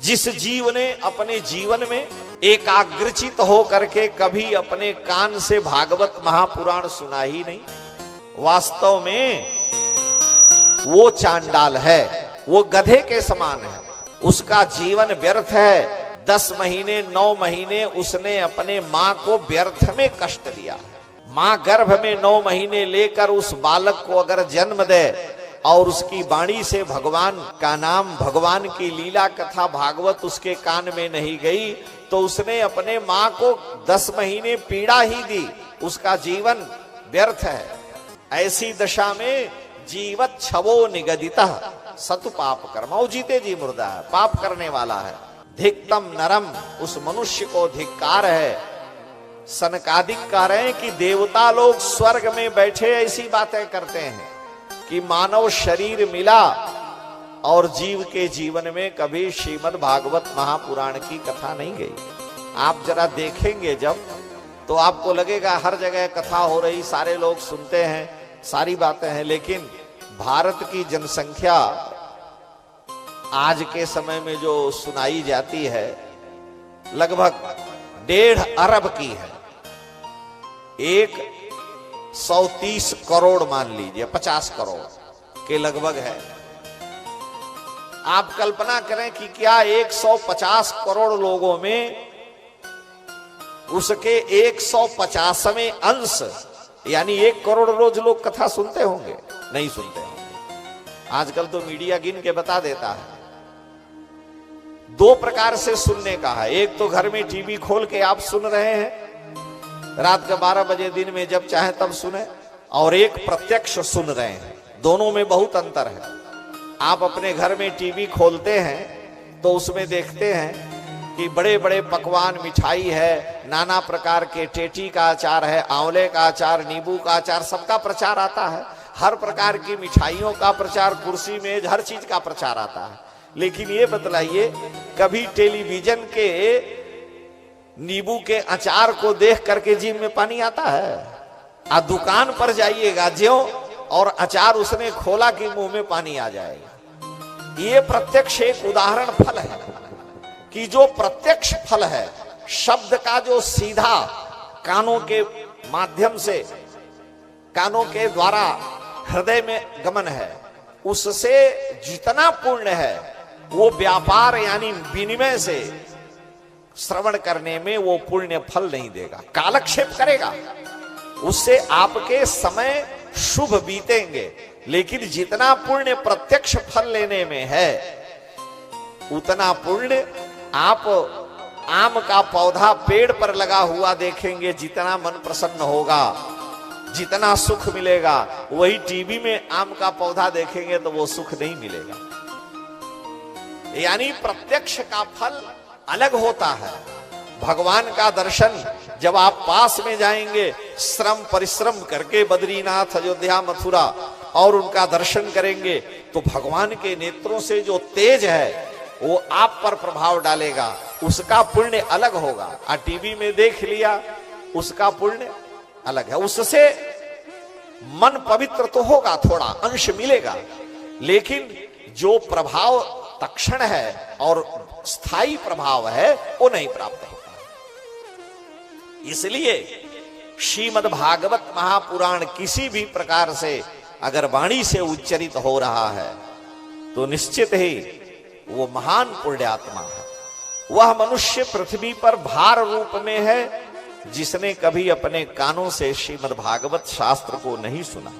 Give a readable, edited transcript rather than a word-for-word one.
जिस जीव ने अपने जीवन में एकाग्रचित हो करके कभी अपने कान से भागवत महापुराण सुना ही नहीं, वास्तव में वो चांडाल है, वो गधे के समान है। उसका जीवन व्यर्थ है। 10 महीने 9 महीने उसने अपने मां को व्यर्थ में कष्ट दिया। मां गर्भ में 9 महीने लेकर उस बालक को अगर जन्म दे और उसकी वाणी से भगवान का नाम, भगवान की लीला कथा भागवत उसके कान में नहीं गई तो उसने अपने मां को 10 महीने पीड़ा ही दी। उसका जीवन व्यर्थ है। ऐसी दशा में जीवत छवो निगदिता सतु पाप कर्म, जीते जी मुर्दा है, पाप करने वाला है। धिक्तम नरम, उस मनुष्य को धिक्कार है। सनकादिक कह रहे हैं कि देवता लोग स्वर्ग में बैठे ऐसी बातें करते हैं कि मानव शरीर मिला और जीव के जीवन में कभी श्रीमद् भागवत महापुराण की कथा नहीं गई। आप जरा देखेंगे जब, तो आपको लगेगा हर जगह कथा हो रही, सारे लोग सुनते हैं, सारी बातें हैं, लेकिन भारत की जनसंख्या आज के समय में जो सुनाई जाती है लगभग 1.5 अरब की है। 130 करोड़ मान लीजिए, 50 करोड़ के लगभग है। आप कल्पना करें कि क्या 150 करोड़ लोगों में उसके 150वें अंश यानी 1 करोड़ रोज लोग कथा सुनते होंगे? नहीं सुनते होंगे। आजकल तो मीडिया गिन के बता देता है। 2 प्रकार से सुनने का है। एक तो घर में टीवी खोल के आप सुन रहे हैं, रात के 12 बजे, दिन में जब चाहे तब सुने, और एक प्रत्यक्ष सुन रहे हैं। दोनों में बहुत अंतर है। आप अपने घर में टीवी खोलते हैं तो उसमें देखते हैं कि बड़े बड़े पकवान, मिठाई है, नाना प्रकार के, टेटी का अचार है, आंवले का अचार, नींबू का अचार, सबका प्रचार आता है। हर प्रकार की मिठाइयों का प्रचार, कुर्सी मेज, हर चीज का प्रचार आता है। लेकिन ये बतलाइए, कभी टेलीविजन के नींबू के अचार को देख करके जीभ में पानी आता है? आ दुकान पर जाइएगा ज्यों, और अचार उसने खोला कि मुंह में पानी आ जाएगा। ये प्रत्यक्ष एक उदाहरण फल है कि जो प्रत्यक्ष फल है, शब्द का जो सीधा कानों के माध्यम से, कानों के द्वारा हृदय में गमन है, उससे जितना पुण्य है वो व्यापार यानी विनिमय से श्रवण करने में वो पुण्य फल नहीं देगा, कालक्षेप करेगा। उससे आपके समय शुभ बीतेंगे, लेकिन जितना पुण्य प्रत्यक्ष फल लेने में है उतना पुण्य आप आम का पौधा पेड़ पर लगा हुआ देखेंगे, जितना मन प्रसन्न होगा, जितना सुख मिलेगा, वही टीवी में आम का पौधा देखेंगे तो वो सुख नहीं मिलेगा। यानी प्रत्यक्ष का फल अलग होता है। भगवान का दर्शन जब आप पास में जाएंगे, श्रम परिश्रम करके बद्रीनाथ, अयोध्या, मथुरा, और उनका दर्शन करेंगे तो भगवान के नेत्रों से जो तेज है वो आप पर प्रभाव डालेगा, उसका पुण्य अलग होगा। और टीवी में देख लिया, उसका पुण्य अलग है। उससे मन पवित्र तो होगा, थोड़ा अंश मिलेगा, लेकिन जो प्रभाव तक्षण है और स्थायी प्रभाव है वो नहीं प्राप्त होता। इसलिए श्रीमद् भागवत महापुराण किसी भी प्रकार से अगर वाणी से उच्चरित हो रहा है तो निश्चित ही वो महान पुण्यात्मा है। वह मनुष्य पृथ्वी पर भार रूप में है जिसने कभी अपने कानों से श्रीमद् भागवत शास्त्र को नहीं सुना।